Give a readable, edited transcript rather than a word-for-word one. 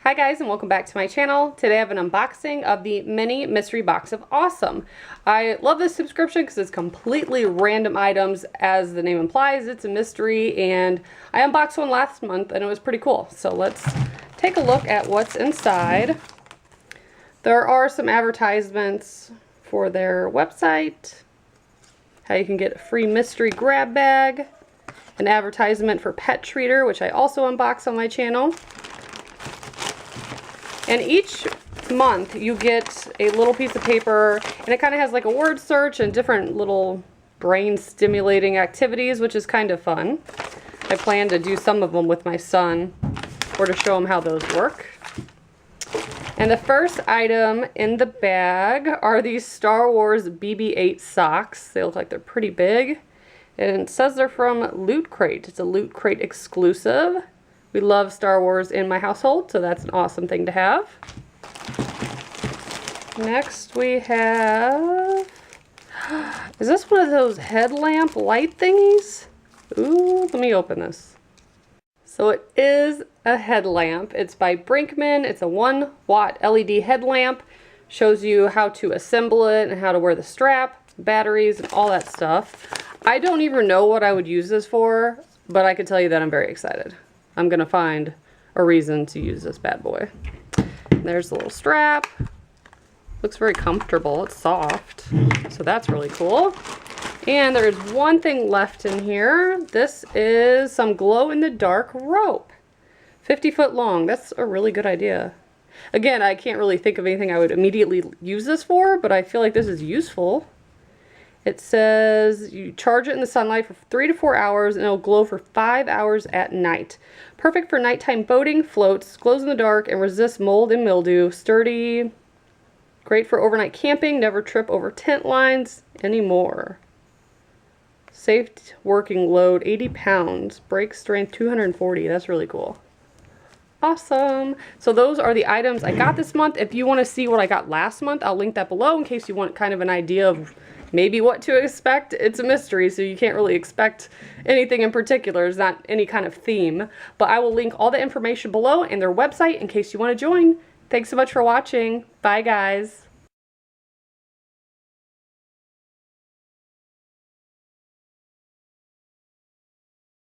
Hi guys, and welcome back to my channel. Today I have an unboxing of the mini mystery box of awesome. I love this subscription because it's completely random items. As the name implies, it's a mystery, and I unboxed one last month and it was pretty cool. So let's take a look at what's inside. There are some advertisements for their website, how you can get a free mystery grab bag, an advertisement for Pet Treater, which I also unbox on my channel. And each month you get a little piece of paper, and it kind of has like a word search and different little brain stimulating activities, which is kind of fun. I plan to do some of them with my son, or to show him how those work. And the first item in the bag are these Star Wars BB-8 socks. They look like they're pretty big. And it says they're from Loot Crate. It's a Loot Crate exclusive. We love Star Wars in my household, so that's an awesome thing to have. Next we have... Is this one of those headlamp light thingies? Ooh, let me open this. So it is a headlamp. It's by Brinkmann. It's a 1-watt LED headlamp. Shows you how to assemble it and how to wear the strap, batteries, and all that stuff. I don't even know what I would use this for, but I can tell you that I'm very excited. I'm gonna find a reason to use this bad boy. And there's the little strap. Looks very comfortable. It's soft, so that's really cool. And there is one thing left in here. This is some glow-in-the-dark rope. 50 foot long. That's a really good idea. Again, I can't really think of anything I would immediately use this for, but I feel like this is useful. It says you charge it in the sunlight for 3 to 4 hours and it'll glow for 5 hours at night. Perfect for nighttime boating, floats, glows in the dark, and resists mold and mildew. Sturdy, great for overnight camping, never trip over tent lines anymore. Safe working load 80 pounds, break strength 240. That's really cool. Awesome. So those are the items I got this month. If you want to see what I got last month, I'll link that below in case you want kind of an idea of maybe what to expect. It's a mystery, so you can't really expect anything in particular. It's not any kind of theme. But I will link all the information below and their website in case you want to join. Thanks so much for watching. Bye, guys.